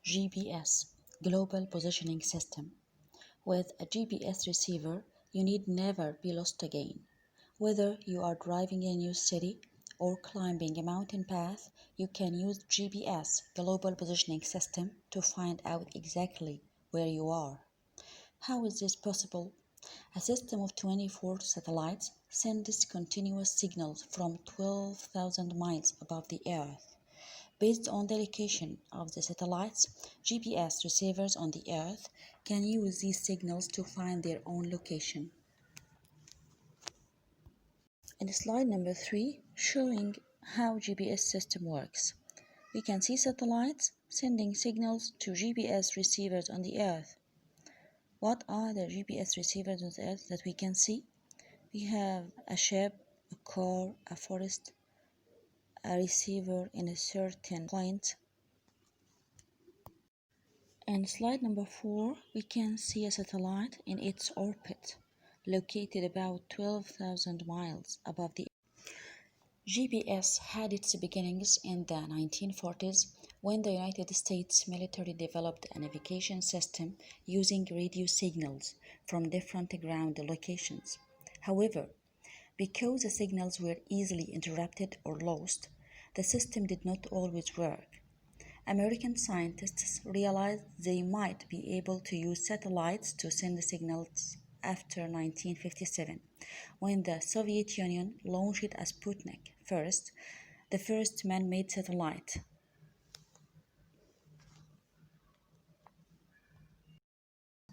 GPS, Global Positioning System. With a GPS receiver, you need never be lost again. Whether you are driving in a new city or climbing a mountain path, you can use GPS, Global Positioning System, to find out exactly where you are. How is this possible? A system of 24 satellites sends continuous signals from 12,000 miles above the Earth. Based on the location of the satellites, GPS receivers on the Earth can use these signals to find their own location. In slide number 3, showing how GPS system works, we can see satellites sending signals to GPS receivers on the Earth. What are the GPS receivers on the Earth that we can see? We have a ship, a car, a forest, a receiver in a certain point. In slide number 4, we can see a satellite in its orbit, located about 12,000 miles above the Earth. GPS had its beginnings in the 1940s when the United States military developed a navigation system using radio signals from different ground locations. However, because the signals were easily interrupted or lost, the system did not always work. American scientists realized they might be able to use satellites to send signals after 1957, when the Soviet Union launched a Sputnik first, the first man-made satellite.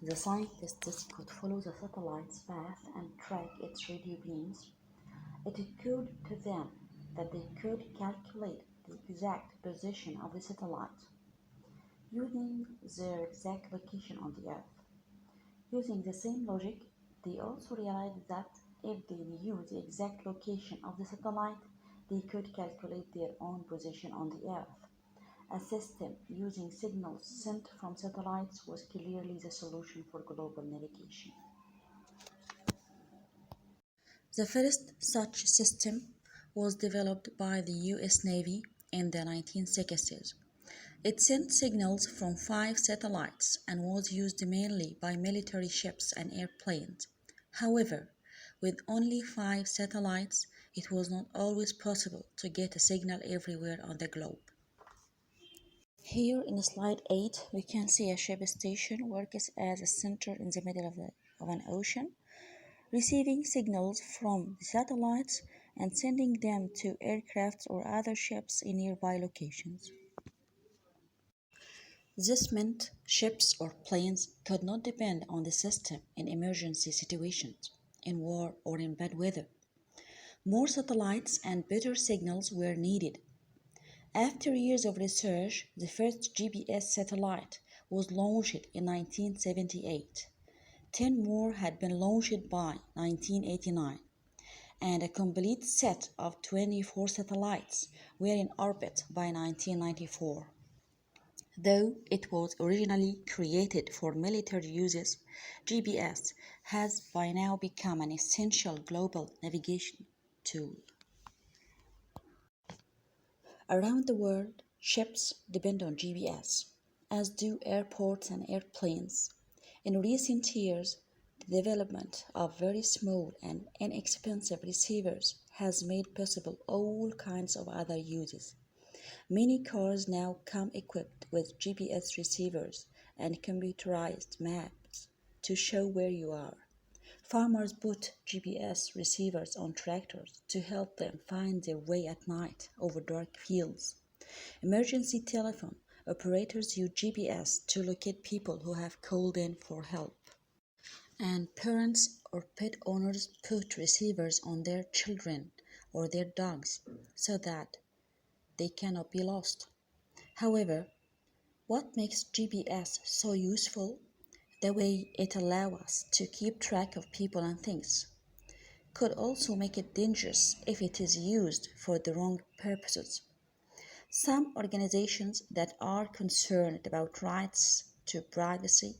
The scientists could follow the satellite's path and track its radio beams. It occurred to them that they could calculate the exact position of the satellite using their exact location on the Earth. Using the same logic, they also realized that if they knew the exact location of the satellite, they could calculate their own position on the Earth. A system using signals sent from satellites was clearly the solution for global navigation. The first such system was developed by the US Navy in the 1960s. It sent signals from 5 satellites and was used mainly by military ships and airplanes. However, with only 5 satellites, it was not always possible to get a signal everywhere on the globe. Here in slide 8, we can see a ship station works as a center in the middle of an ocean, receiving signals from the satellites and sending them to aircraft or other ships in nearby locations. This meant ships or planes could not depend on the system in emergency situations, in war or in bad weather. More satellites and better signals were needed. After years of research, the first GPS satellite was launched in 1978. 10 more had been launched by 1989, and a complete set of 24 satellites were in orbit by 1994. Though it was originally created for military uses, GPS has by now become an essential global navigation tool. Around the world, ships depend on GPS, as do airports and airplanes. In recent years, the development of very small and inexpensive receivers has made possible all kinds of other uses. Many cars now come equipped with GPS receivers and computerized maps to show where you are. Farmers put GPS receivers on tractors to help them find their way at night over dark fields. Emergency telephone operators use GPS to locate people who have called in for help. And parents or pet owners put receivers on their children or their dogs so that they cannot be lost. However, what makes GPS so useful, the way it allows us to keep track of people and things, could also make it dangerous if it is used for the wrong purposes. Some organizations that are concerned about rights to privacy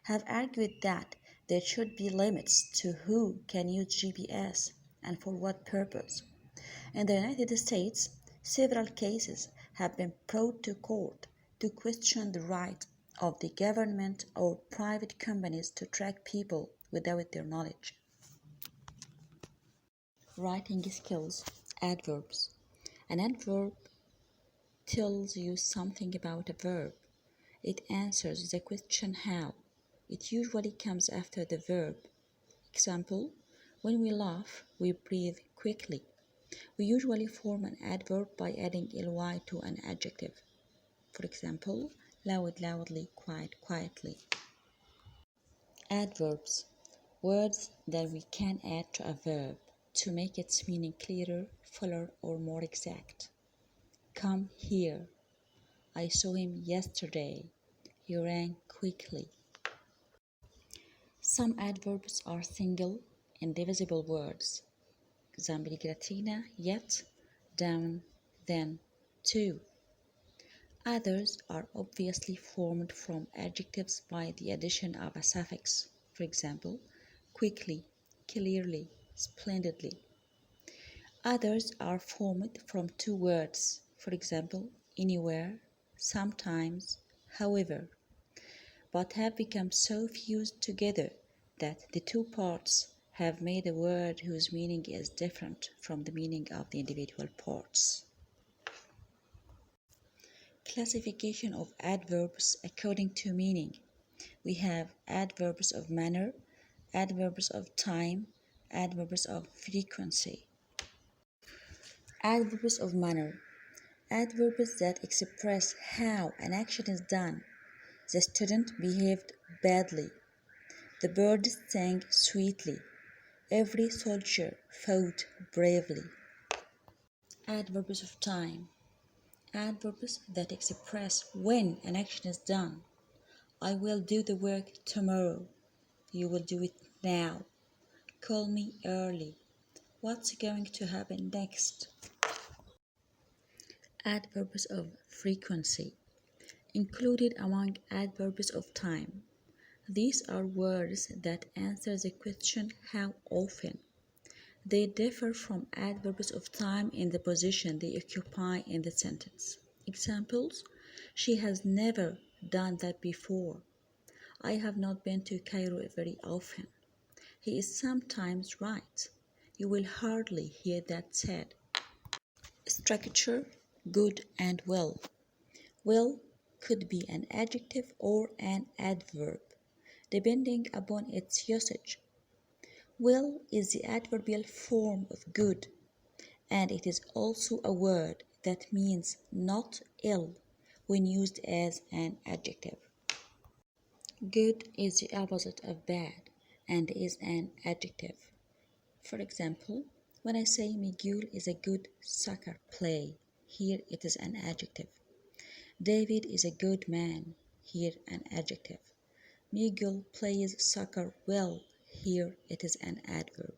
have argued that there should be limits to who can use GPS and for what purpose. In the United States, several cases have been brought to court to question the right of the government or private companies to track people without their knowledge. Writing skills. Adverbs. An adverb tells you something about a verb. It answers the question how. It usually comes after the verb. Example, when we laugh, we breathe quickly. We usually form an adverb by adding ly to an adjective. For example, loud, loudly, quiet, quietly. Adverbs. Words that we can add to a verb to make its meaning clearer, fuller, or more exact. Come here. I saw him yesterday. He ran quickly. Some adverbs are single, indivisible words. Example, gratina, yet, down, then, to. Others are obviously formed from adjectives by the addition of a suffix. For example, quickly, clearly, splendidly. Others are formed from two words. For example, anywhere, sometimes, however, but have become so fused together that the two parts have made a word whose meaning is different from the meaning of the individual parts. Classification of adverbs according to meaning. We have adverbs of manner, adverbs of time, adverbs of frequency. Adverbs of manner. Adverbs that express how an action is done. The student behaved badly. The birds sang sweetly. Every soldier fought bravely. Adverbs of time. Adverbs that express when an action is done. I will do the work tomorrow. You will do it now. Call me early. What's going to happen next? Adverbs of frequency. Included among adverbs of time. These are words that answer the question how often. They differ from adverbs of time in the position they occupy in the sentence. Examples: she has never done that before. I have not been to Cairo very often. He is sometimes right. You will hardly hear that said. Structure, good and well. Well could be an adjective or an adverb, depending upon its usage. Well is the adverbial form of good, and it is also a word that means not ill when used as an adjective. Good is the opposite of bad and is an adjective. For example, when I say Miguel is a good soccer player, here it is an adjective. David is a good man, here an adjective. Miguel plays soccer well, here it is an adverb.